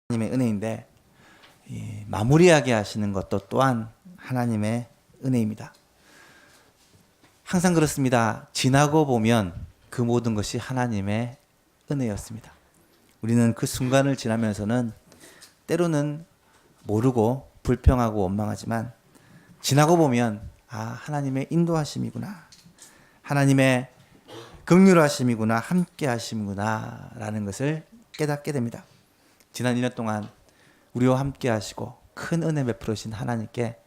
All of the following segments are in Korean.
하나님의 은혜인데 마무리하게 하시는 것도 또한 하나님의 은혜입니다. 항상 그렇습니다. 지나고 보면 그 모든 것이 하나님의 은혜였습니다. 우리는 그 순간을 지나면서는 때로는 모르고 불평하고 원망하지만 지나고 보면 하나님의 인도하심이구나, 하나님의 긍휼하심이구나, 함께 하심이구나 라는 것을 깨닫게 됩니다. 지난 1년 동안 우리와 함께 하시고 큰 은혜 베풀으신 하나님께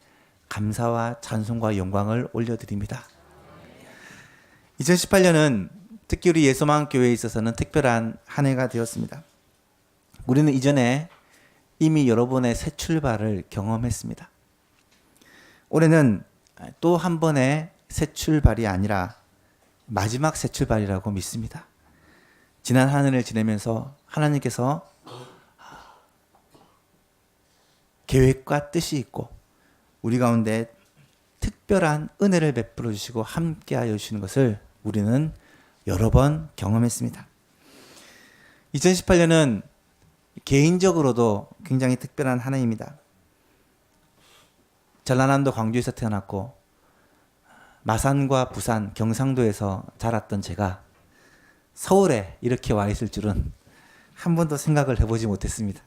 감사와 찬송과 영광을 올려드립니다. 2018년은 특히 우리 예수만 교회에 있어서는 특별한 한 해가 되었습니다. 우리는 이전에 이미 여러 번의 새 출발을 경험했습니다. 올해는 또 한 번의 새 출발이 아니라 마지막 새 출발이라고 믿습니다. 지난 한 해를 지내면서 하나님께서 계획과 뜻이 있고 우리 가운데 특별한 은혜를 베풀어 주시고 함께하여 주시는 것을 우리는 여러 번 경험했습니다. 2018년은 개인적으로도 굉장히 특별한 한 해입니다. 전라남도 광주에서 태어났고 마산과 부산, 경상도에서 자랐던 제가 서울에 이렇게 와 있을 줄은 한 번도 생각을 해보지 못했습니다.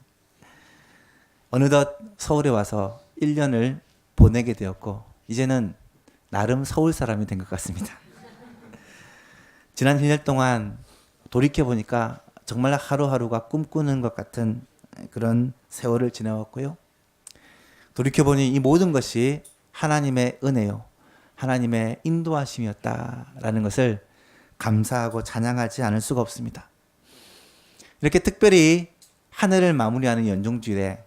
어느덧 서울에 와서 1년을 보내게 되었고 이제는 나름 서울 사람이 된 것 같습니다. 지난 1년 동안 돌이켜보니까 정말 하루하루가 꿈꾸는 것 같은 그런 세월을 지내왔고요. 돌이켜보니 이 모든 것이 하나님의 은혜요, 하나님의 인도하심이었다라는 것을 감사하고 찬양하지 않을 수가 없습니다. 이렇게 특별히 한 해를 마무리하는 연중주일에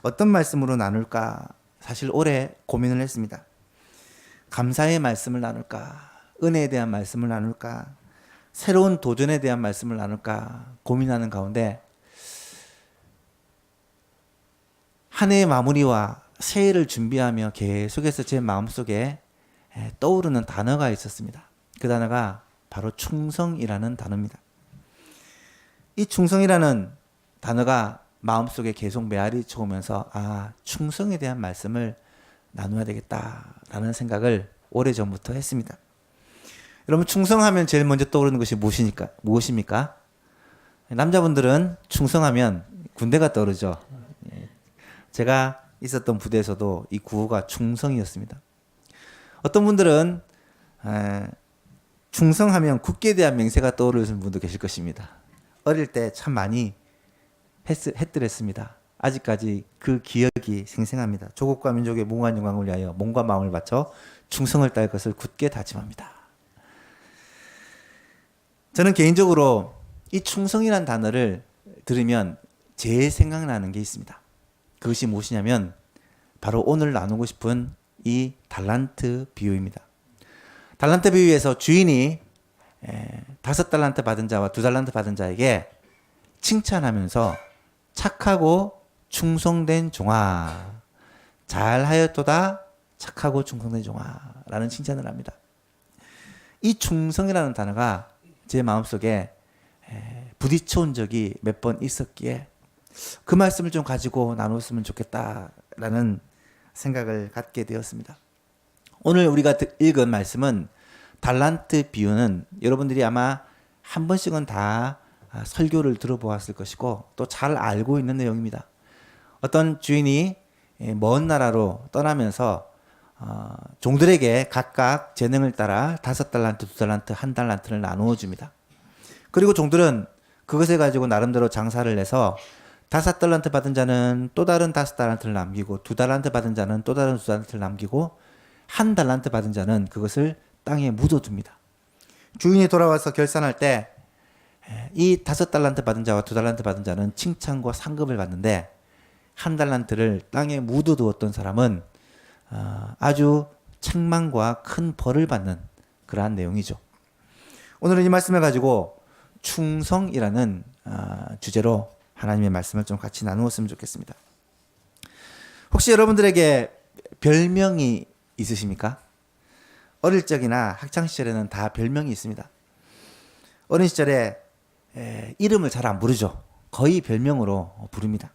어떤 말씀으로 나눌까 사실 오래 고민을 했습니다. 감사의 말씀을 나눌까, 은혜에 대한 말씀을 나눌까, 새로운 도전에 대한 말씀을 나눌까 고민하는 가운데 한 해의 마무리와 새해를 준비하며 계속해서 제 마음속에 떠오르는 단어가 있었습니다. 그 단어가 바로 충성이라는 단어입니다. 이 충성이라는 단어가 마음속에 계속 메아리 쳐오면서 충성에 대한 말씀을 나눠야 되겠다라는 생각을 오래전부터 했습니다. 여러분, 충성하면 제일 먼저 떠오르는 것이 무엇입니까? 남자분들은 충성하면 군대가 떠오르죠. 제가 있었던 부대에서도 이 구호가 충성이었습니다. 어떤 분들은 충성하면 국기에 대한 맹세가 떠오르는 분도 계실 것입니다. 어릴 때 참 많이 했더랬습니다. 아직까지 그 기억이 생생합니다. 조국과 민족의 무궁한 영광을 위하여 몸과 마음을 바쳐 충성을 다할 것을 굳게 다짐합니다. 저는 개인적으로 이 충성이라는 단어를 들으면 제일 생각나는 게 있습니다. 그것이 무엇이냐면 바로 오늘 나누고 싶은 이 달란트 비유입니다. 달란트 비유에서 주인이 5달란트 받은 자와 2달란트 받은 자에게 칭찬하면서 착하고 충성된 종아, 잘하였도다, 착하고 충성된 종아 라는 칭찬을 합니다. 이 충성이라는 단어가 제 마음속에 부딪혀온 적이 몇 번 있었기에 그 말씀을 좀 가지고 나눴으면 좋겠다라는 생각을 갖게 되었습니다. 오늘 우리가 읽은 말씀은 달란트 비유는 여러분들이 아마 한 번씩은 다 설교를 들어보았을 것이고 또 잘 알고 있는 내용입니다. 어떤 주인이 먼 나라로 떠나면서 종들에게 각각 재능을 따라 5달란트, 2달란트, 1달란트를 나누어 줍니다. 그리고 종들은 그것을 가지고 나름대로 장사를 해서 5달란트 받은 자는 또 다른 5달란트를 남기고 2달란트 받은 자는 또 다른 2달란트를 남기고 1달란트 받은 자는 그것을 땅에 묻어둡니다. 주인이 돌아와서 결산할 때 이 5달란트 받은 자와 2달란트 받은 자는 칭찬과 상급을 받는데 1달란트를 땅에 묻어두었던 사람은 아주 책망과 큰 벌을 받는 그러한 내용이죠. 오늘은 이 말씀을 가지고 충성이라는 주제로 하나님의 말씀을 좀 같이 나누었으면 좋겠습니다. 혹시 여러분들에게 별명이 있으십니까? 어릴 적이나 학창시절에는 다 별명이 있습니다. 어린 시절에 이름을 잘 안 부르죠. 거의 별명으로 부릅니다.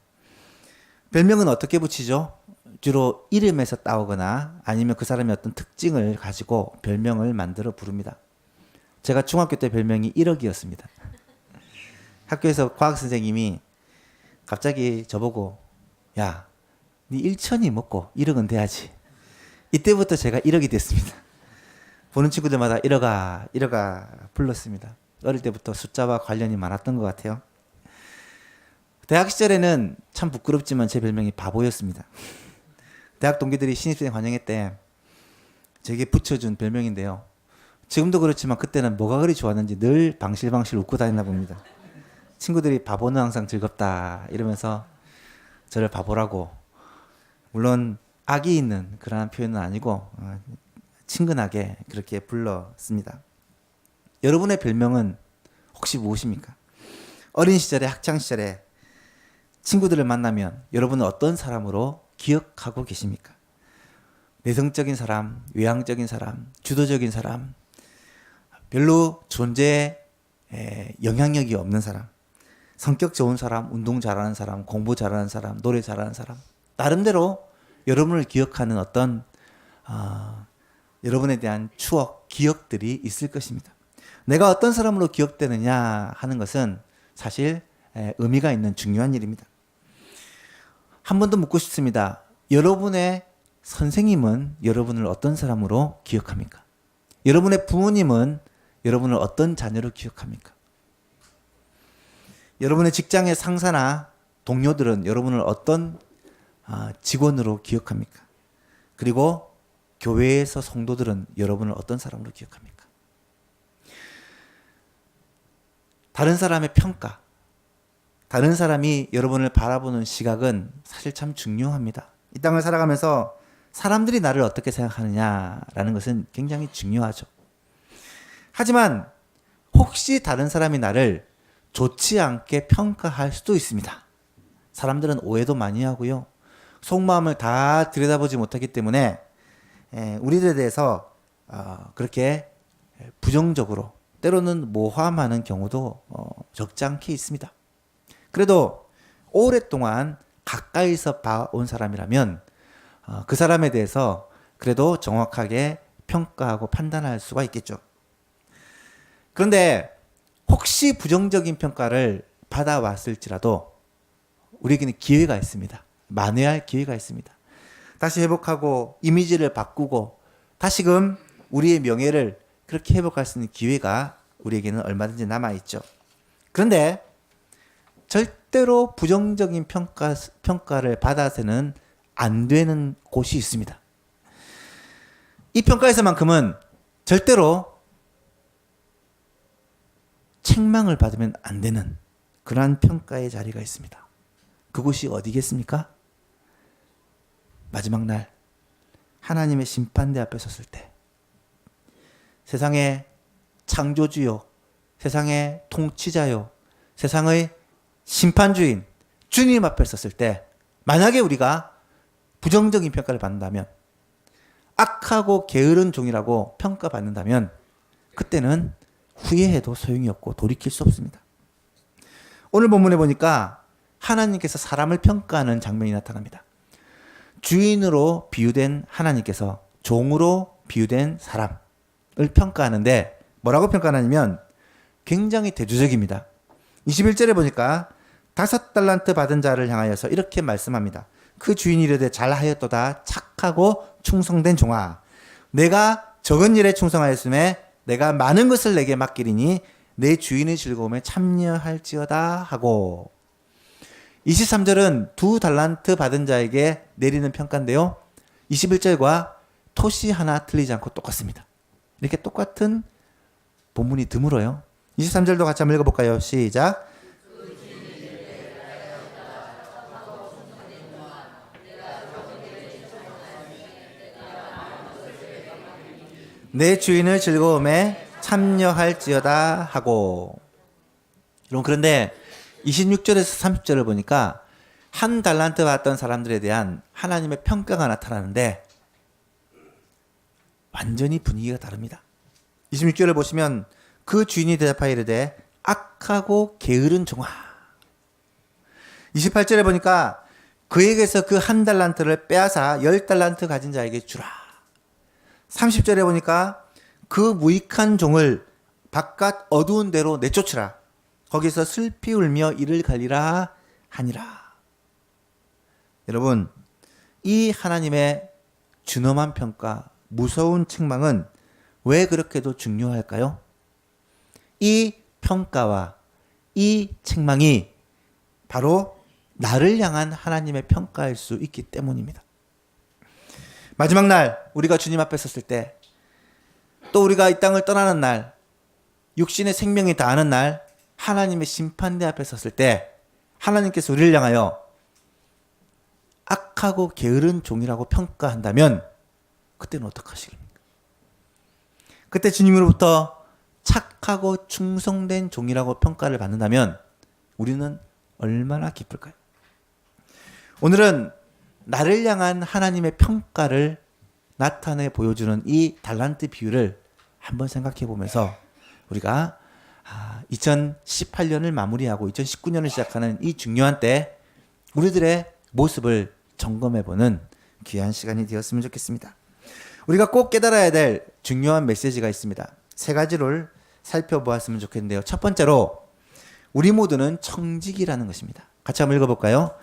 별명은 어떻게 붙이죠? 주로 이름에서 따오거나 아니면 그 사람의 어떤 특징을 가지고 별명을 만들어 부릅니다. 제가 중학교 때 별명이 1억이었습니다. 학교에서 과학 선생님이 갑자기 저보고 야, 네 1천이 먹고 1억은 돼야지. 이때부터 제가 1억이 됐습니다. 보는 친구들마다 1억아, 1억아 불렀습니다. 어릴 때부터 숫자와 관련이 많았던 것 같아요. 대학 시절에는 참 부끄럽지만 제 별명이 바보였습니다. 대학 동기들이 신입생 환영회 때 제게 붙여준 별명인데요. 지금도 그렇지만 그때는 뭐가 그리 좋았는지 늘 방실방실 웃고 다녔나 봅니다. 친구들이 바보는 항상 즐겁다 이러면서 저를 바보라고, 물론 악이 있는 그러한 표현은 아니고 친근하게 그렇게 불렀습니다. 여러분의 별명은 혹시 무엇입니까? 어린 시절에, 학창 시절에 친구들을 만나면 여러분은 어떤 사람으로 기억하고 계십니까? 내성적인 사람, 외향적인 사람, 주도적인 사람, 별로 존재에 영향력이 없는 사람, 성격 좋은 사람, 운동 잘하는 사람, 공부 잘하는 사람, 노래 잘하는 사람, 나름대로 여러분을 기억하는 어떤 여러분에 대한 추억, 기억들이 있을 것입니다. 내가 어떤 사람으로 기억되느냐 하는 것은 사실 의미가 있는 중요한 일입니다. 한 번 더 묻고 싶습니다. 여러분의 선생님은 여러분을 어떤 사람으로 기억합니까? 여러분의 부모님은 여러분을 어떤 자녀로 기억합니까? 여러분의 직장의 상사나 동료들은 여러분을 어떤 직원으로 기억합니까? 그리고 교회에서 성도들은 여러분을 어떤 사람으로 기억합니까? 다른 사람의 평가, 다른 사람이 여러분을 바라보는 시각은 사실 참 중요합니다. 이 땅을 살아가면서 사람들이 나를 어떻게 생각하느냐라는 것은 굉장히 중요하죠. 하지만 혹시 다른 사람이 나를 좋지 않게 평가할 수도 있습니다. 사람들은 오해도 많이 하고요. 속마음을 다 들여다보지 못하기 때문에 우리들에 대해서 그렇게 부정적으로 때로는 모함하는 경우도 적지 않게 있습니다. 그래도 오랫동안 가까이서 봐온 사람이라면 그 사람에 대해서 그래도 정확하게 평가하고 판단할 수가 있겠죠. 그런데 혹시 부정적인 평가를 받아왔을지라도 우리에게는 기회가 있습니다. 만회할 기회가 있습니다. 다시 회복하고 이미지를 바꾸고 다시금 우리의 명예를 그렇게 회복할 수 있는 기회가 우리에게는 얼마든지 남아있죠. 그런데 절대로 부정적인 평가를 받아서는 안 되는 곳이 있습니다. 이 평가에서만큼은 절대로 책망을 받으면 안 되는 그러한 평가의 자리가 있습니다. 그곳이 어디겠습니까? 마지막 날 하나님의 심판대 앞에 섰을 때, 세상의 창조주요, 세상의 통치자요, 세상의 심판주인 주님 앞에 섰을 때 만약에 우리가 부정적인 평가를 받는다면, 악하고 게으른 종이라고 평가받는다면 그때는 후회해도 소용이 없고 돌이킬 수 없습니다. 오늘 본문에 보니까 하나님께서 사람을 평가하는 장면이 나타납니다. 주인으로 비유된 하나님께서 종으로 비유된 사람을 평가하는데 뭐라고 평가하냐면 굉장히 대조적입니다. 21절에 보니까 5달란트 받은 자를 향하여서 이렇게 말씀합니다. 그 주인이 이르되 잘하였도다 착하고 충성된 종아, 내가 적은 일에 충성하였음에 내가 많은 것을 내게 맡기리니 내 주인의 즐거움에 참여할지어다 하고, 23절은 2달란트 받은 자에게 내리는 평가인데요, 21절과 토시 하나 틀리지 않고 똑같습니다. 이렇게 똑같은 본문이 드물어요. 23절도 같이 한번 읽어볼까요? 시작. 내 주인의 즐거움에 참여할지어다 하고. 여러분, 그런데 26절에서 30절을 보니까 1달란트 받던 사람들에 대한 하나님의 평가가 나타나는데 완전히 분위기가 다릅니다. 26절을 보시면 그 주인이 대답하여 이르되 악하고 게으른 종아. 28절에 보니까 그에게서 그 한 달란트를 빼앗아 10달란트 가진 자에게 주라. 30절에 보니까 그 무익한 종을 바깥 어두운 데로 내쫓으라. 거기서 슬피 울며 이를 갈리라 하니라. 여러분, 이 하나님의 준엄한 평가, 무서운 책망은 왜 그렇게도 중요할까요? 이 평가와 이 책망이 바로 나를 향한 하나님의 평가일 수 있기 때문입니다. 마지막 날 우리가 주님 앞에 섰을 때, 또 우리가 이 땅을 떠나는 날, 육신의 생명이 다하는 날, 하나님의 심판대 앞에 섰을 때 하나님께서 우리를 향하여 악하고 게으른 종이라고 평가한다면 그때는 어떡하시겠습니까? 그때 주님으로부터 착하고 충성된 종이라고 평가를 받는다면 우리는 얼마나 기쁠까요? 오늘은 나를 향한 하나님의 평가를 나타내 보여주는 이 달란트 비유를 한번 생각해 보면서 우리가 2018년을 마무리하고 2019년을 시작하는 이 중요한 때 우리들의 모습을 점검해 보는 귀한 시간이 되었으면 좋겠습니다. 우리가 꼭 깨달아야 될 중요한 메시지가 있습니다. 세 가지를 살펴보았으면 좋겠는데요. 첫 번째로 우리 모두는 청지기라는 것입니다. 같이 한번 읽어볼까요?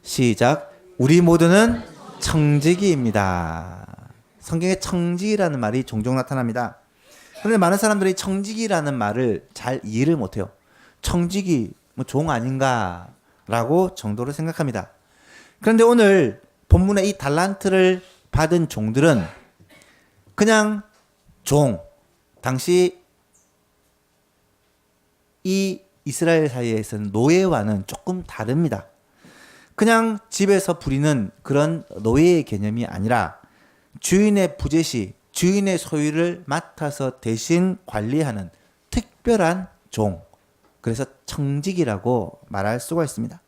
시작. 우리 모두는 청지기입니다. 성경에 청지기라는 말이 종종 나타납니다. 그런데 많은 사람들이 청지기라는 말을 잘 이해를 못해요. 청지기, 종 아닌가라고 정도로 생각합니다. 그런데 오늘 본문의 이 달란트를 받은 종들은 그냥 종, 당시 이 이스라엘 사이에서는 노예와는 조금 다릅니다. 그냥 집에서 부리는 그런 노예의 개념이 아니라 주인의 부재시, 주인의 소유를 맡아서 대신 관리하는 특별한 종, 그래서 청지기라고 말할 수가 있습니다.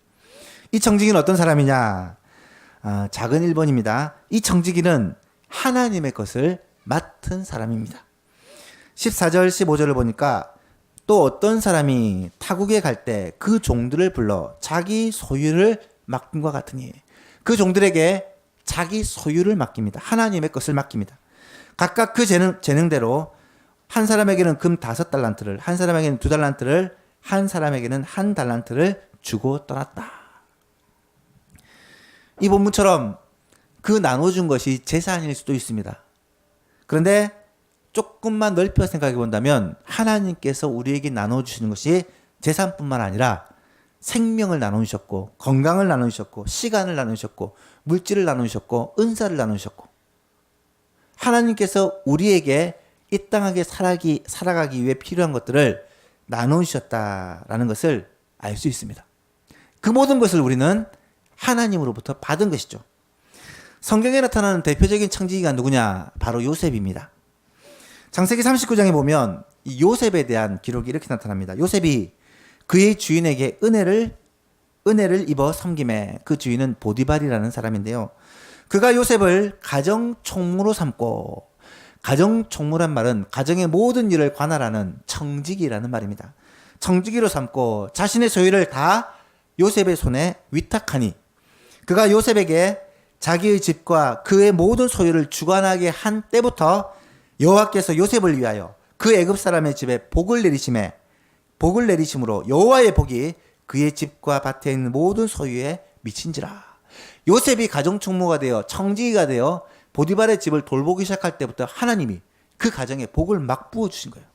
이 청지기는 어떤 사람이냐? 작은 1번입니다. 이 청지기는 하나님의 것을 맡은 사람입니다. 14절 15절을 보니까 또 어떤 사람이 타국에 갈 때 그 종들을 불러 자기 소유를 맡김과 같으니, 그 종들에게 자기 소유를 맡깁니다. 하나님의 것을 맡깁니다. 각각 그 재능대로 한 사람에게는 금 5달란트를, 한 사람에게는 2달란트를, 한 사람에게는 1달란트를 주고 떠났다. 이 본문처럼 그 나눠준 것이 재산일 수도 있습니다. 그런데 조금만 넓혀 생각해 본다면 하나님께서 우리에게 나눠주시는 것이 재산뿐만 아니라 생명을 나누셨고, 건강을 나누셨고, 시간을 나누셨고, 물질을 나누셨고, 은사를 나누셨고, 하나님께서 우리에게 이 땅에 살아가기 위해 필요한 것들을 나누셨다라는 것을 알 수 있습니다. 그 모든 것을 우리는 하나님으로부터 받은 것이죠. 성경에 나타나는 대표적인 청지기가 누구냐? 바로 요셉입니다. 창세기 39장에 보면 이 요셉에 대한 기록이 이렇게 나타납니다. 요셉이 그의 주인에게 은혜를 입어 섬김에, 그 주인은 보디발이라는 사람인데요. 그가 요셉을 가정 총무로 삼고, 가정 총무란 말은 가정의 모든 일을 관할하는 청지기라는 말입니다. 청지기로 삼고 자신의 소유를 다 요셉의 손에 위탁하니, 그가 요셉에게 자기의 집과 그의 모든 소유를 주관하게 한 때부터 여호와께서 요셉을 위하여 그 애굽 사람의 집에 복을 내리심으로 여호와의 복이 그의 집과 밭에 있는 모든 소유에 미친지라. 요셉이 가정총무가 되어 청지기가 되어 보디발의 집을 돌보기 시작할 때부터 하나님이 그 가정에 복을 막 부어주신 거예요.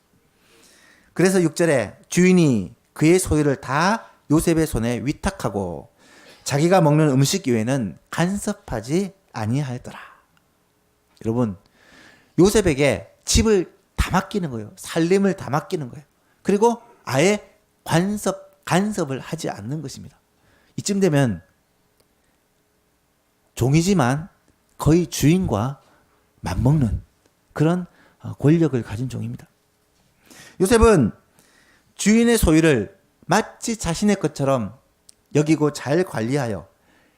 그래서 6절에 주인이 그의 소유를 다 요셉의 손에 위탁하고 자기가 먹는 음식 외에는 간섭하지 아니하였더라. 여러분, 요셉에게 집을 다 맡기는 거예요. 살림을 다 맡기는 거예요. 그리고 아예 간섭을 하지 않는 것입니다. 이쯤 되면 종이지만 거의 주인과 맞먹는 그런 권력을 가진 종입니다. 요셉은 주인의 소유를 마치 자신의 것처럼 여기고 잘 관리하여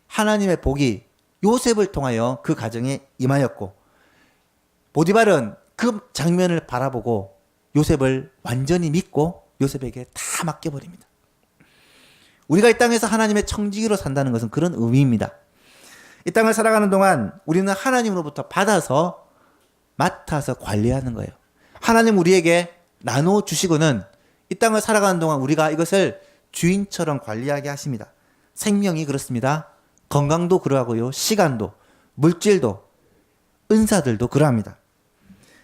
하나님의 복이 요셉을 통하여 그 가정에 임하였고, 보디발은 그 장면을 바라보고 요셉을 완전히 믿고 요셉에게 다 맡겨버립니다. 우리가 이 땅에서 하나님의 청지기로 산다는 것은 그런 의미입니다. 이 땅을 살아가는 동안 우리는 하나님으로부터 받아서 맡아서 관리하는 거예요. 하나님 우리에게 나누어 주시고는 이 땅을 살아가는 동안 우리가 이것을 주인처럼 관리하게 하십니다. 생명이 그렇습니다. 건강도 그러하고요. 시간도, 물질도, 은사들도 그러합니다.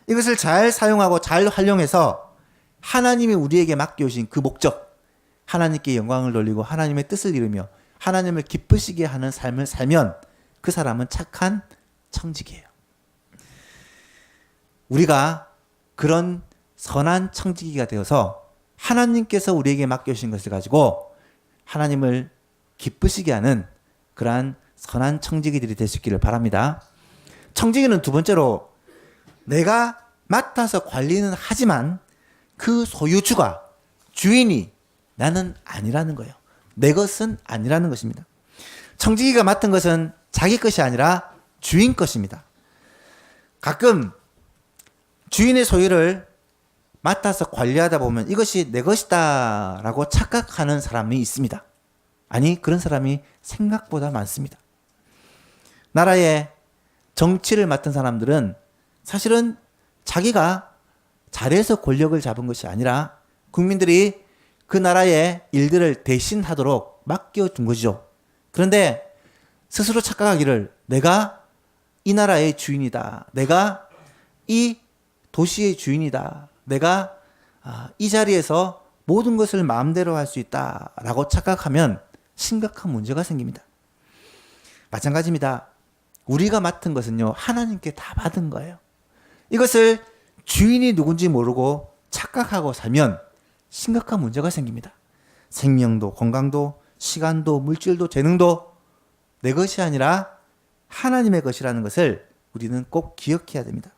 이것을 잘 사용하고 잘 활용해서 하나님이 우리에게 맡겨오신 그 목적, 하나님께 영광을 돌리고 하나님의 뜻을 이루며 하나님을 기쁘시게 하는 삶을 살면 그 사람은 착한 청직이에요. 우리가 그런 선한 청지기가 되어서 하나님께서 우리에게 맡겨주신 것을 가지고 하나님을 기쁘시게 하는 그러한 선한 청지기들이 될 수 있기를 바랍니다. 청지기는 두 번째로 내가 맡아서 관리는 하지만 그 소유주가, 주인이 나는 아니라는 거예요. 내 것은 아니라는 것입니다. 청지기가 맡은 것은 자기 것이 아니라 주인 것입니다. 가끔 주인의 소유를 맡아서 관리하다 보면 이것이 내 것이다 라고 착각하는 사람이 있습니다. 아니, 그런 사람이 생각보다 많습니다. 나라의 정치를 맡은 사람들은 사실은 자기가 잘해서 권력을 잡은 것이 아니라 국민들이 그 나라의 일들을 대신하도록 맡겨준 것이죠. 그런데 스스로 착각하기를 내가 이 나라의 주인이다. 내가 이 도시의 주인이다. 내가 이 자리에서 모든 것을 마음대로 할 수 있다라고 착각하면 심각한 문제가 생깁니다. 마찬가지입니다. 우리가 맡은 것은요, 하나님께 다 받은 거예요. 이것을 주인이 누군지 모르고 착각하고 살면 심각한 문제가 생깁니다. 생명도, 건강도, 시간도, 물질도, 재능도 내 것이 아니라 하나님의 것이라는 것을 우리는 꼭 기억해야 됩니다.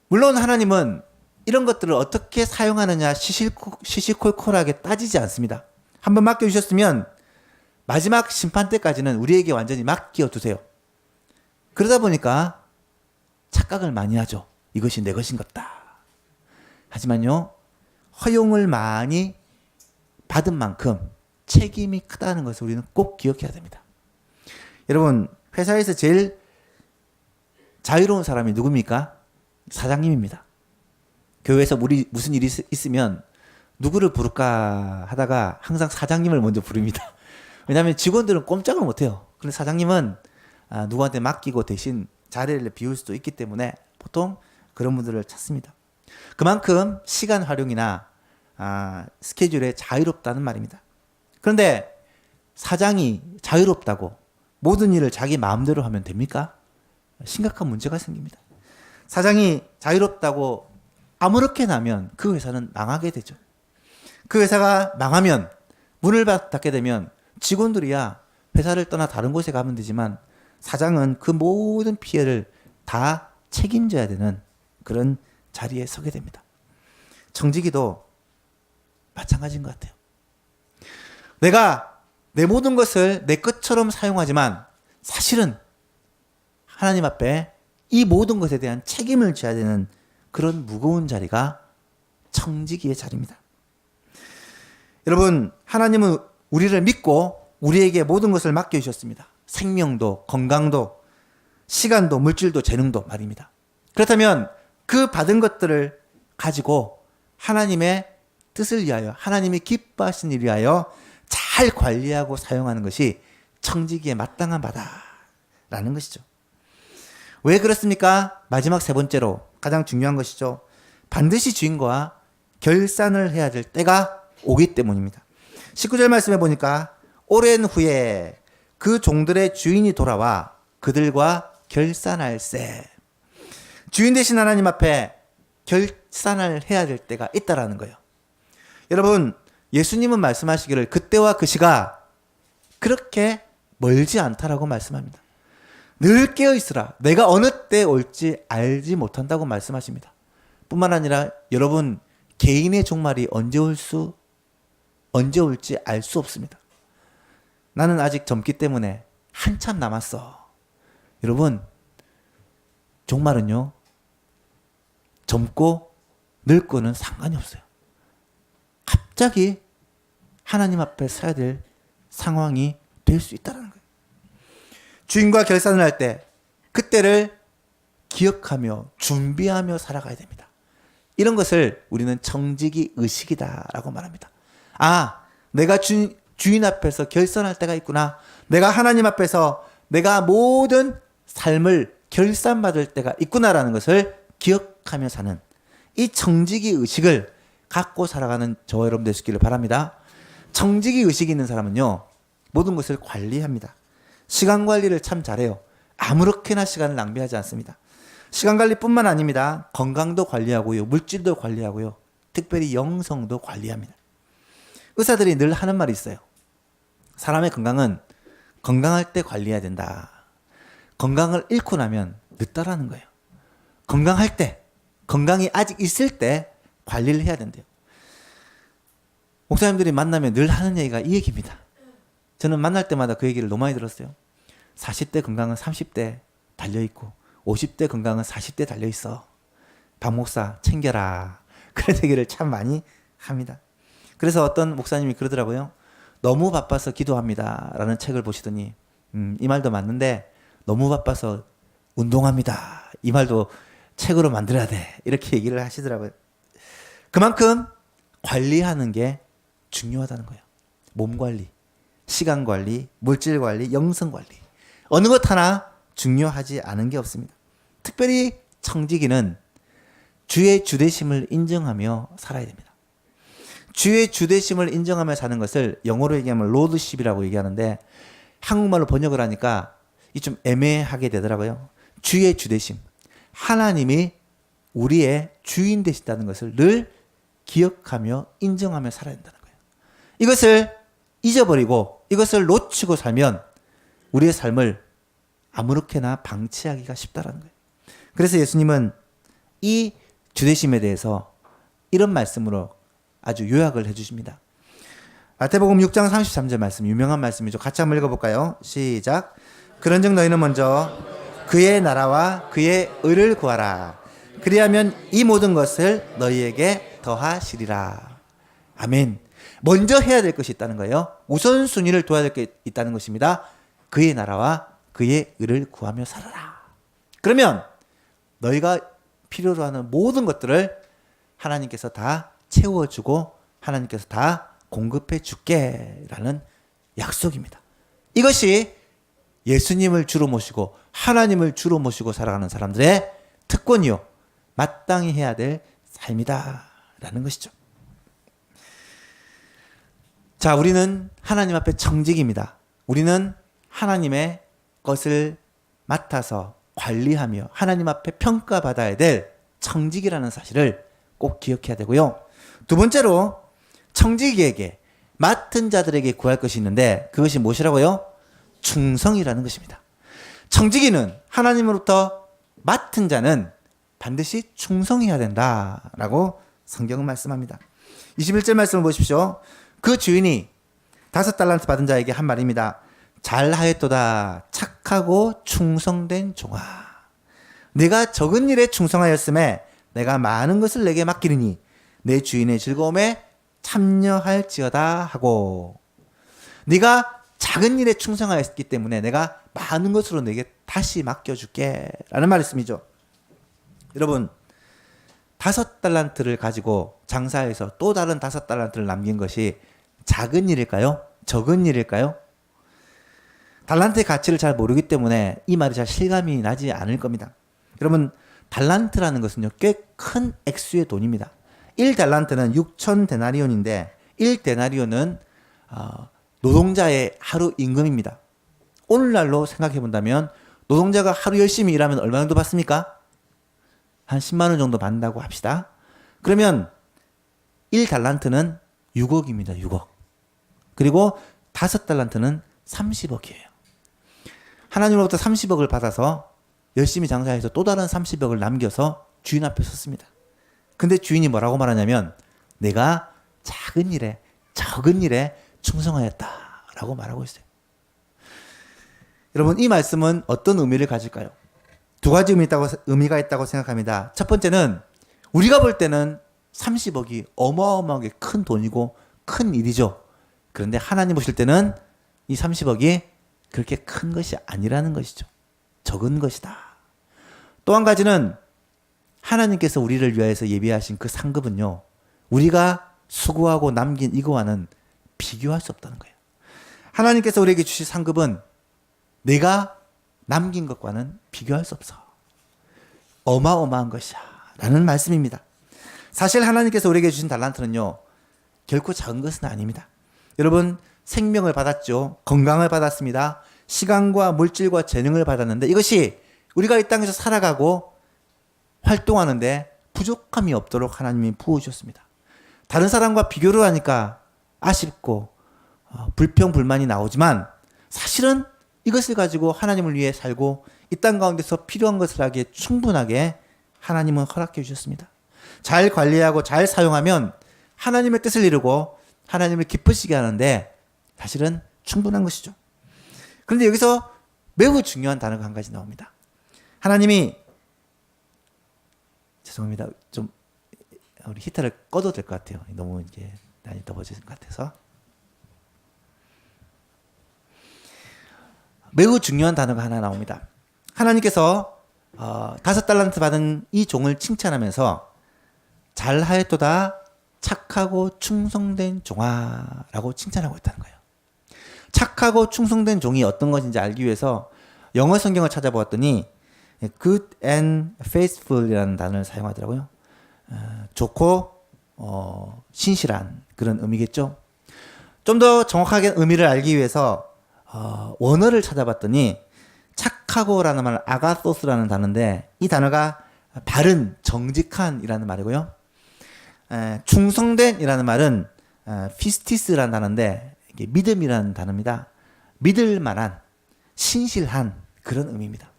물론 하나님은 이런 것들을 어떻게 사용하느냐 시시콜콜하게 따지지 않습니다. 한번 맡겨주셨으면 마지막 심판 때까지는 우리에게 완전히 맡겨두세요. 그러다 보니까 착각을 많이 하죠. 이것이 내 것인 것다. 하지만요, 허용을 많이 받은 만큼 책임이 크다는 것을 우리는 꼭 기억해야 됩니다. 여러분, 회사에서 제일 자유로운 사람이 누굽니까? 사장님입니다. 교회에서 무슨 일이 있으면 누구를 부를까 하다가 항상 사장님을 먼저 부릅니다. 왜냐하면 직원들은 꼼짝을 못해요. 그런데 사장님은 누구한테 맡기고 대신 자리를 비울 수도 있기 때문에 보통 그런 분들을 찾습니다. 그만큼 시간 활용이나 스케줄에 자유롭다는 말입니다. 그런데 사장이 자유롭다고 모든 일을 자기 마음대로 하면 됩니까? 심각한 문제가 생깁니다. 사장이 자유롭다고 아무렇게나 하면 그 회사는 망하게 되죠. 그 회사가 망하면 문을 닫게 되면 직원들이야 회사를 떠나 다른 곳에 가면 되지만 사장은 그 모든 피해를 다 책임져야 되는 그런 자리에 서게 됩니다. 청지기도 마찬가지인 것 같아요. 내가 내 모든 것을 내 것처럼 사용하지만 사실은 하나님 앞에 이 모든 것에 대한 책임을 져야 되는 그런 무거운 자리가 청지기의 자리입니다. 여러분, 하나님은 우리를 믿고 우리에게 모든 것을 맡겨주셨습니다. 생명도, 건강도, 시간도, 물질도, 재능도 말입니다. 그렇다면 그 받은 것들을 가지고 하나님의 뜻을 위하여, 하나님이 기뻐하신 일 위하여 잘 관리하고 사용하는 것이 청지기에 마땅한 바다라는 것이죠. 왜 그렇습니까? 마지막 세 번째로 가장 중요한 것이죠. 반드시 주인과 결산을 해야 될 때가 오기 때문입니다. 19절 말씀해 보니까 오랜 후에 그 종들의 주인이 돌아와 그들과 결산할세. 주인 되신 하나님 앞에 결산을 해야 될 때가 있다라는 거예요. 여러분, 예수님은 말씀하시기를 그때와 그 시가 그렇게 멀지 않다라고 말씀합니다. 늘 깨어있으라. 내가 어느 때 올지 알지 못한다고 말씀하십니다. 뿐만 아니라 여러분 개인의 종말이 언제 올지 알 수 없습니다. 나는 아직 젊기 때문에 한참 남았어. 여러분, 종말은요, 젊고 늙고는 상관이 없어요. 갑자기 하나님 앞에 서야 될 상황이 될 수 있다는 거예요. 주인과 결산을 할 때 그때를 기억하며 준비하며 살아가야 됩니다. 이런 것을 우리는 청지기 의식이다라고 말합니다. 아, 내가 주인 앞에서 결산할 때가 있구나. 내가 하나님 앞에서 내가 모든 삶을 결산받을 때가 있구나라는 것을 기억하며 사는 이 청지기 의식을 갖고 살아가는 저와 여러분 되시기를 바랍니다. 청지기 의식이 있는 사람은요, 모든 것을 관리합니다. 시간 관리를 참 잘해요. 아무렇게나 시간을 낭비하지 않습니다. 시간 관리뿐만 아닙니다. 건강도 관리하고요, 물질도 관리하고요, 특별히 영성도 관리합니다. 의사들이 늘 하는 말이 있어요. 사람의 건강은 건강할 때 관리해야 된다. 건강을 잃고 나면 늦다라는 거예요. 건강할 때, 건강이 아직 있을 때 관리를 해야 된대요. 목사님들이 만나면 늘 하는 얘기가 이 얘기입니다. 저는 만날 때마다 그 얘기를 너무 많이 들었어요. 40대 건강은 30대 달려있고 50대 건강은 40대 달려있어. 박 목사 챙겨라. 그런 얘기를 참 많이 합니다. 그래서 어떤 목사님이 그러더라고요. 너무 바빠서 기도합니다 라는 책을 보시더니 이 말도 맞는데 너무 바빠서 운동합니다. 이 말도 책으로 만들어야 돼. 이렇게 얘기를 하시더라고요. 그만큼 관리하는 게 중요하다는 거예요. 몸 관리, 시간 관리, 물질 관리, 영성 관리. 어느 것 하나 중요하지 않은 게 없습니다. 특별히 청지기는 주의 주되심을 인정하며 살아야 됩니다. 주의 주되심을 인정하며 사는 것을 영어로 얘기하면 로드십이라고 얘기하는데 한국말로 번역을 하니까 이 좀 애매하게 되더라고요. 주의 주되심. 하나님이 우리의 주인 되시다는 것을 늘 기억하며 인정하며 살아야 된다는 거예요. 이것을 잊어버리고 이것을 놓치고 살면 우리의 삶을 아무렇게나 방치하기가 쉽다는 거예요. 그래서 예수님은 이 주되심에 대해서 이런 말씀으로 아주 요약을 해주십니다. 마태복음 6장 33절 말씀, 유명한 말씀이죠. 같이 한번 읽어볼까요? 시작. 그런즉 너희는 먼저 그의 나라와 그의 의를 구하라. 그리하면 이 모든 것을 너희에게 더하시리라. 아멘. 먼저 해야 될 것이 있다는 거예요. 우선순위를 둬야 될 게 있다는 것입니다. 그의 나라와 그의 의를 구하며 살아라. 그러면 너희가 필요로 하는 모든 것들을 하나님께서 다 채워주고 하나님께서 다 공급해 줄게 라는 약속입니다. 이것이 예수님을 주로 모시고 하나님을 주로 모시고 살아가는 사람들의 특권이요, 마땅히 해야 될 삶이다 라는 것이죠. 자, 우리는 하나님 앞에 청직입니다. 우리는 하나님의 것을 맡아서 관리하며 하나님 앞에 평가받아야 될 청직이라는 사실을 꼭 기억해야 되고요. 두 번째로 청지기에게 맡은 자들에게 구할 것이 있는데 그것이 무엇이라고요? 충성이라는 것입니다. 청지기는 하나님으로부터 맡은 자는 반드시 충성해야 된다라고 성경은 말씀합니다. 21절 말씀을 보십시오. 그 주인이 5달란트 받은 자에게 한 말입니다. 잘하였도다 착하고 충성된 종아. 네가 적은 일에 충성하였음에 내가 많은 것을 내게 맡기리니 내 주인의 즐거움에 참여할지어다 하고, 네가 작은 일에 충성하였기 때문에 내가 많은 것으로 내게 다시 맡겨줄게 라는 말씀이죠. 여러분, 5달란트를 가지고 장사해서 또 다른 5달란트를 남긴 것이 작은 일일까요? 적은 일일까요? 달란트의 가치를 잘 모르기 때문에 이 말이 잘 실감이 나지 않을 겁니다. 여러분, 달란트라는 것은요, 꽤 큰 액수의 돈입니다. 1달란트는 6,000데나리온인데 1데나리온은 노동자의 하루 임금입니다. 오늘날로 생각해 본다면 노동자가 하루 열심히 일하면 얼마 정도 받습니까? 한 10만 원 정도 받는다고 합시다. 그러면 1달란트는 6억입니다. 6억. 그리고 5달란트는 30억이에요. 하나님으로부터 30억을 받아서 열심히 장사해서 또 다른 30억을 남겨서 주인 앞에 섰습니다. 근데 주인이 뭐라고 말하냐면 내가 작은 일에 적은 일에 충성하였다라고 말하고 있어요. 여러분, 이 말씀은 어떤 의미를 가질까요? 두 가지 의미가 있다고 생각합니다. 첫 번째는 우리가 볼 때는 30억이 어마어마하게 큰 돈이고 큰 일이죠. 그런데 하나님 보실 때는 이 30억이 그렇게 큰 것이 아니라는 것이죠. 적은 것이다. 또 한 가지는 하나님께서 우리를 위하여서 예비하신 그 상급은요, 우리가 수고하고 남긴 이거와는 비교할 수 없다는 거예요. 하나님께서 우리에게 주신 상급은 내가 남긴 것과는 비교할 수 없어. 어마어마한 것이야 라는 말씀입니다. 사실 하나님께서 우리에게 주신 달란트는요, 결코 작은 것은 아닙니다. 여러분, 생명을 받았죠. 건강을 받았습니다. 시간과 물질과 재능을 받았는데 이것이 우리가 이 땅에서 살아가고 활동하는데 부족함이 없도록 하나님이 부어주셨습니다. 다른 사람과 비교를 하니까 아쉽고 불평, 불만이 나오지만 사실은 이것을 가지고 하나님을 위해 살고 이 땅 가운데서 필요한 것을 하기에 충분하게 하나님은 허락해 주셨습니다. 잘 관리하고 잘 사용하면 하나님의 뜻을 이루고 하나님을 기쁘시게 하는데 사실은 충분한 것이죠. 그런데 여기서 매우 중요한 단어가 한 가지 나옵니다. 하나님이, 죄송합니다. 좀 우리 히터를 꺼도 될 것 같아요. 너무 이제 많이 더워질 것 같아서. 매우 중요한 단어가 하나 나옵니다. 하나님께서 5달란트 받은 이 종을 칭찬하면서 잘하였도다 착하고 충성된 종아라고 칭찬하고 있다는 거예요. 착하고 충성된 종이 어떤 것인지 알기 위해서 영어 성경을 찾아보았더니 good and faithful이라는 단어를 사용하더라고요. 좋고 신실한 그런 의미겠죠. 좀 더 정확하게 의미를 알기 위해서 원어를 찾아봤더니 착하고라는 말은 아가소스라는 단어인데 이 단어가 바른, 정직한이라는 말이고요. 충성된이라는 말은 피스티스라는 단어인데 이게 믿음이라는 단어입니다. 믿을 만한, 신실한 그런 의미입니다.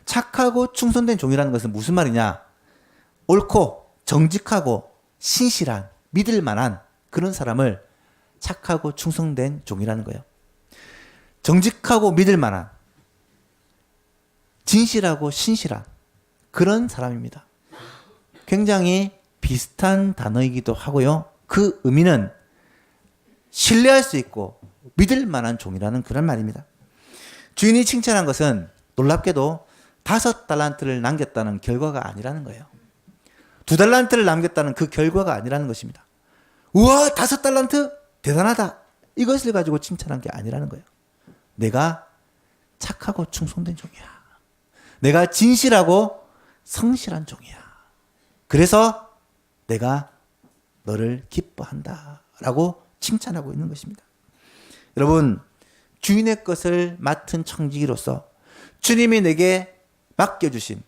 착하고 충성된 종이라는 것은 무슨 말이냐? 옳고 정직하고 신실한, 믿을 만한 그런 사람을 착하고 충성된 종이라는 거예요. 정직하고 믿을 만한, 진실하고 신실한 그런 사람입니다. 굉장히 비슷한 단어이기도 하고요. 그 의미는 신뢰할 수 있고 믿을 만한 종이라는 그런 말입니다. 주인이 칭찬한 것은 놀랍게도 5달란트를 남겼다는 결과가 아니라는 거예요. 2달란트를 남겼다는 그 결과가 아니라는 것입니다. 우와, 5달란트? 대단하다. 이것을 가지고 칭찬한 게 아니라는 거예요. 내가 착하고 충성된 종이야. 내가 진실하고 성실한 종이야. 그래서 내가 너를 기뻐한다 라고 칭찬하고 있는 것입니다. 여러분, 주인의 것을 맡은 청지기로서 주님이 내게 맡겨주신,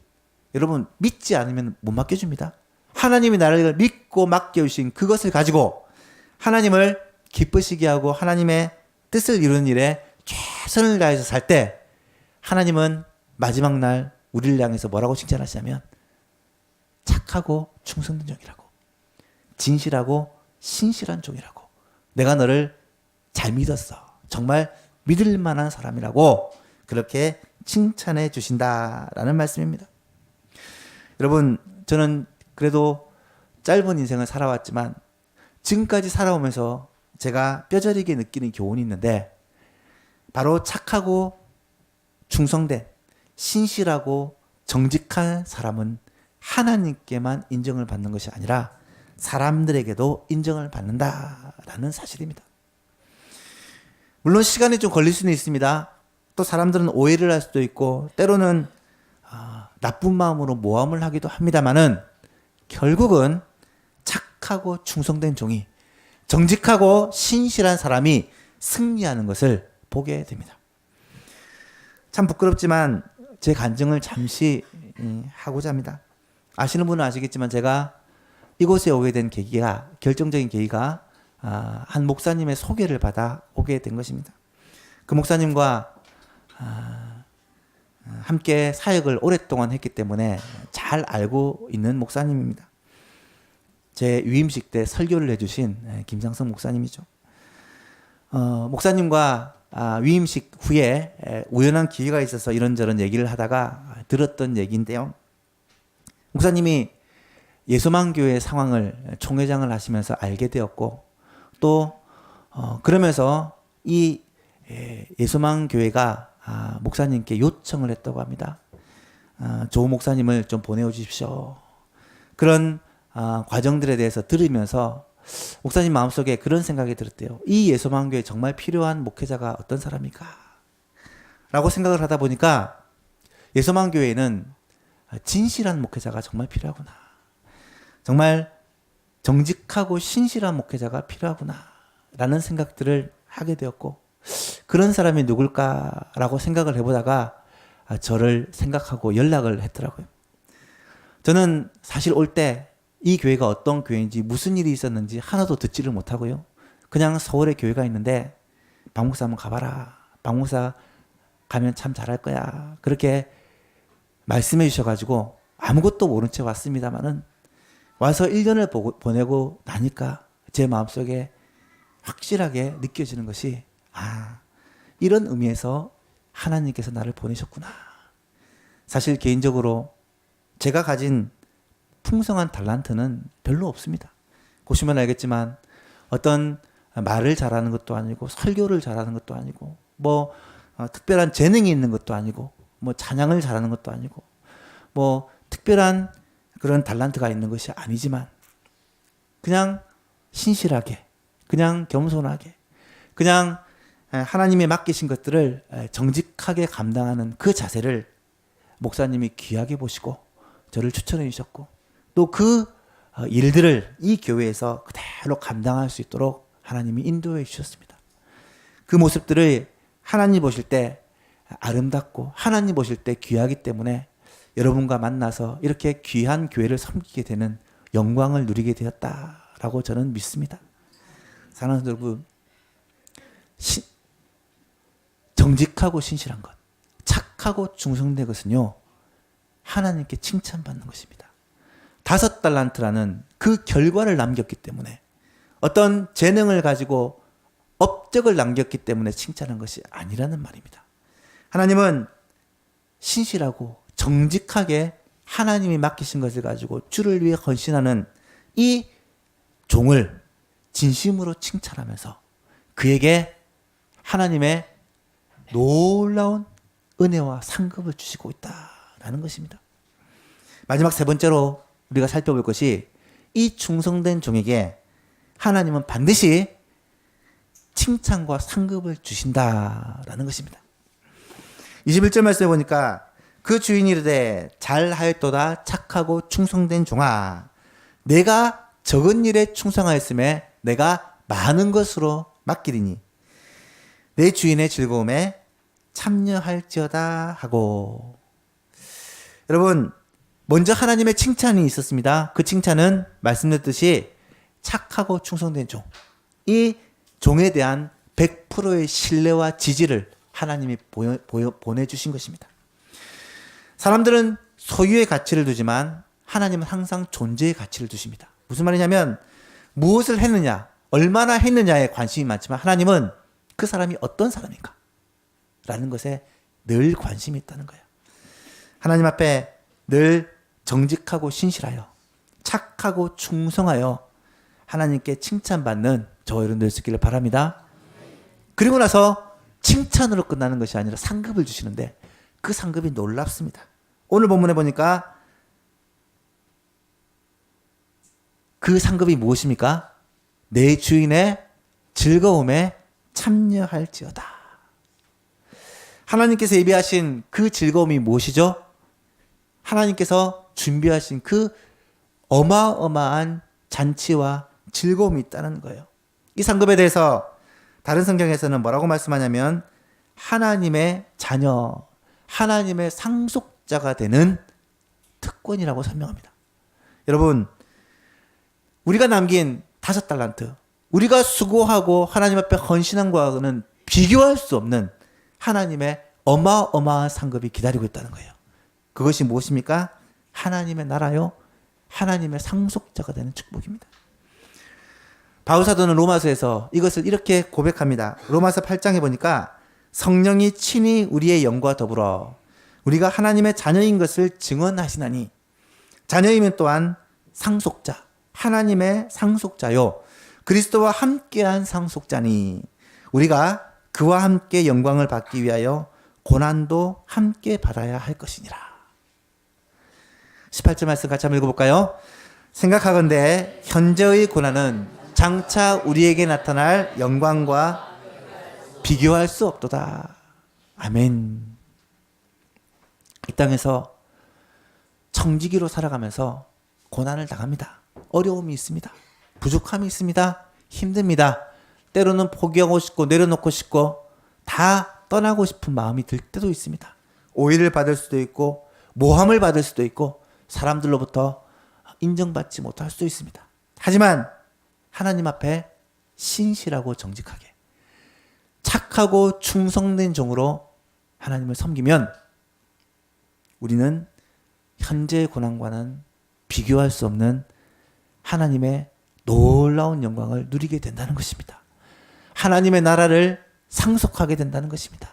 여러분 믿지 않으면 못 맡겨줍니다. 하나님이 나를 믿고 맡겨주신 그것을 가지고 하나님을 기쁘시게 하고 하나님의 뜻을 이루는 일에 최선을 다해서 살 때 하나님은 마지막 날 우리를 향해서 뭐라고 칭찬하시냐면 착하고 충성된 종이라고, 진실하고 신실한 종이라고, 내가 너를 잘 믿었어, 정말 믿을 만한 사람이라고 그렇게 칭찬해 주신다라는 말씀입니다. 여러분, 저는 그래도 짧은 인생을 살아왔지만 지금까지 살아오면서 제가 뼈저리게 느끼는 교훈이 있는데, 바로 착하고 충성된, 신실하고 정직한 사람은 하나님께만 인정을 받는 것이 아니라 사람들에게도 인정을 받는다라는 사실입니다. 물론 시간이 좀 걸릴 수는 있습니다. 또 사람들은 오해를 할 수도 있고 때로는 나쁜 마음으로 모함을 하기도 합니다만은 결국은 착하고 충성된 종이, 정직하고 신실한 사람이 승리하는 것을 보게 됩니다. 참 부끄럽지만 제 간증을 잠시 하고자 합니다. 아시는 분은 아시겠지만 제가 이곳에 오게 된 계기가, 결정적인 계기가 한 목사님의 소개를 받아 오게 된 것입니다. 그 목사님과 함께 사역을 오랫동안 했기 때문에 잘 알고 있는 목사님입니다. 제 유임식 때 설교를 해주신 김상성 목사님이죠. 목사님과 위임식 후에 우연한 기회가 있어서 이런저런 얘기를 하다가 들었던 얘기인데요. 목사님이 예수만교회 상황을 총회장을 하시면서 알게 되었고, 또 그러면서 이 예소망 교회가 목사님께 요청을 했다고 합니다. 조 목사님을 좀 보내어 주십시오. 그런 과정들에 대해서 들으면서 목사님 마음속에 그런 생각이 들었대요. 이 예소망 교회 정말 필요한 목회자가 어떤 사람일까? 라고 생각을 하다 보니까 예소망 교회는 진실한 목회자가 정말 필요하구나. 정말 정직하고 신실한 목회자가 필요하구나. 라는 생각들을 하게 되었고, 그런 사람이 누굴까라고 생각을 해보다가 저를 생각하고 연락을 했더라고요. 저는 사실 올 때 이 교회가 어떤 교회인지 무슨 일이 있었는지 하나도 듣지를 못하고요. 그냥 서울에 교회가 있는데 박 목사 한번 가봐라. 박 목사 가면 참 잘할 거야. 그렇게 말씀해 주셔가지고 아무것도 모른 채 왔습니다만은 와서 1년을 보내고 나니까 제 마음속에 확실하게 느껴지는 것이 이런 의미에서 하나님께서 나를 보내셨구나. 사실 개인적으로 제가 가진 풍성한 달란트는 별로 없습니다. 보시면 알겠지만 어떤 말을 잘하는 것도 아니고 설교를 잘하는 것도 아니고 뭐 특별한 재능이 있는 것도 아니고 뭐 찬양을 잘하는 것도 아니고 뭐 특별한 그런 달란트가 있는 것이 아니지만 그냥 신실하게 그냥 겸손하게 그냥 하나님이 맡기신 것들을 정직하게 감당하는 그 자세를 목사님이 귀하게 보시고 저를 추천해 주셨고 또 그 일들을 이 교회에서 그대로 감당할 수 있도록 하나님이 인도해 주셨습니다. 그 모습들을 하나님 보실 때 아름답고 하나님 보실 때 귀하기 때문에 여러분과 만나서 이렇게 귀한 교회를 섬기게 되는 영광을 누리게 되었다라고 저는 믿습니다. 사랑하는 여러분, 정직하고 신실한 것, 착하고 충성된 것은요, 하나님께 칭찬받는 것입니다. 5달란트라는 그 결과를 남겼기 때문에 어떤 재능을 가지고 업적을 남겼기 때문에 칭찬한 것이 아니라는 말입니다. 하나님은 신실하고 정직하게 하나님이 맡기신 것을 가지고 주를 위해 헌신하는 이 종을 진심으로 칭찬하면서 그에게 하나님의 놀라운 은혜와 상급을 주시고 있다라는 것입니다. 마지막 세 번째로 우리가 살펴볼 것이 이 충성된 종에게 하나님은 반드시 칭찬과 상급을 주신다라는 것입니다. 21절 말씀에 보니까 그 주인이 이르되 잘하였도다 착하고 충성된 종아 내가 적은 일에 충성하였음에 내가 많은 것으로 맡기리니 내 주인의 즐거움에 참여할지어다 하고. 여러분 먼저 하나님의 칭찬이 있었습니다. 그 칭찬은 말씀드렸듯이 착하고 충성된 종, 이 종에 대한 100%의 신뢰와 지지를 하나님이 보내주신 것입니다. 사람들은 소유의 가치를 두지만 하나님은 항상 존재의 가치를 두십니다. 무슨 말이냐면 무엇을 했느냐, 얼마나 했느냐에 관심이 많지만 하나님은 그 사람이 어떤 사람인가 라는 것에 늘 관심이 있다는 거예요. 하나님 앞에 늘 정직하고 신실하여 착하고 충성하여 하나님께 칭찬받는 저와 여러분 될 수 있기를 바랍니다. 그리고 나서 칭찬으로 끝나는 것이 아니라 상급을 주시는데 그 상급이 놀랍습니다. 오늘 본문에 보니까 그 상급이 무엇입니까? 내 주인의 즐거움에 참여할지어다. 하나님께서 예비하신 그 즐거움이 무엇이죠? 하나님께서 준비하신 그 어마어마한 잔치와 즐거움이 있다는 거예요. 이 상급에 대해서 다른 성경에서는 뭐라고 말씀하냐면 하나님의 자녀, 하나님의 상속자가 되는 특권이라고 설명합니다. 여러분, 우리가 남긴 5달란트, 우리가 수고하고 하나님 앞에 헌신한 것과는 비교할 수 없는 하나님의 어마어마한 상급이 기다리고 있다는 거예요. 그것이 무엇입니까? 하나님의 나라요, 하나님의 상속자가 되는 축복입니다. 바울 사도는 로마서에서 이것을 이렇게 고백합니다. 로마서 8장에 보니까 성령이 친히 우리의 영과 더불어 우리가 하나님의 자녀인 것을 증언하시나니 자녀이면 또한 상속자, 하나님의 상속자요 그리스도와 함께한 상속자니 우리가 그와 함께 영광을 받기 위하여 고난도 함께 받아야 할 것이니라. 18절 말씀 같이 한번 읽어볼까요? 생각하건대 현재의 고난은 장차 우리에게 나타날 영광과 비교할 수 없도다. 아멘. 이 땅에서 청지기로 살아가면서 고난을 당합니다. 어려움이 있습니다. 부족함이 있습니다. 힘듭니다. 때로는 포기하고 싶고 내려놓고 싶고 다 떠나고 싶은 마음이 들 때도 있습니다. 오해를 받을 수도 있고 모함을 받을 수도 있고 사람들로부터 인정받지 못할 수도 있습니다. 하지만 하나님 앞에 신실하고 정직하게 착하고 충성된 종으로 하나님을 섬기면 우리는 현재의 고난과는 비교할 수 없는 하나님의 놀라운 영광을 누리게 된다는 것입니다. 하나님의 나라를 상속하게 된다는 것입니다.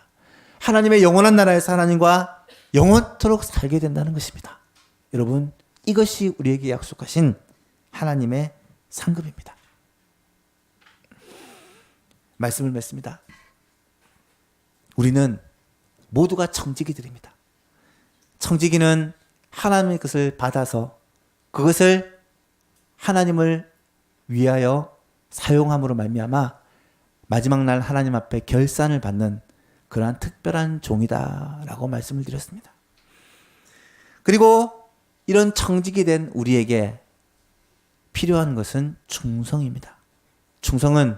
하나님의 영원한 나라에서 하나님과 영원토록 살게 된다는 것입니다. 여러분, 이것이 우리에게 약속하신 하나님의 상급입니다. 말씀을 맺습니다. 우리는 모두가 청지기들입니다. 청지기는 하나님의 것을 받아서 그것을 하나님을 위하여 사용함으로 말미암아 마지막 날 하나님 앞에 결산을 받는 그러한 특별한 종이다라고 말씀을 드렸습니다. 그리고 이런 청직이 된 우리에게 필요한 것은 충성입니다. 충성은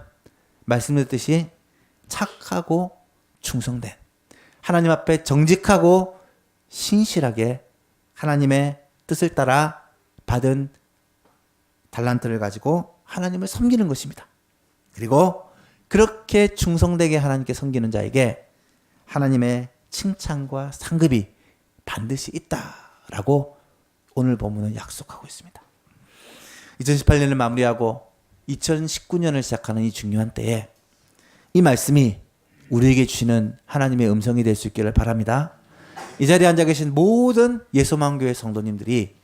말씀드렸듯이 착하고 충성된 하나님 앞에 정직하고 신실하게 하나님의 뜻을 따라 받은 달란트를 가지고 하나님을 섬기는 것입니다. 그리고 그렇게 충성되게 하나님께 섬기는 자에게 하나님의 칭찬과 상급이 반드시 있다라고 오늘 본문은 약속하고 있습니다. 2018년을 마무리하고 2019년을 시작하는 이 중요한 때에 이 말씀이 우리에게 주시는 하나님의 음성이 될 수 있기를 바랍니다. 이 자리에 앉아 계신 모든 예소망교회 성도님들이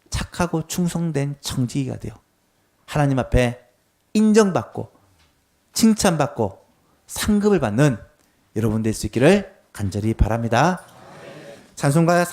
착하고 충성된 청지기가 되어 하나님 앞에 인정받고 칭찬받고 상급을 받는 여러분 될 수 있기를 간절히 바랍니다. 찬송가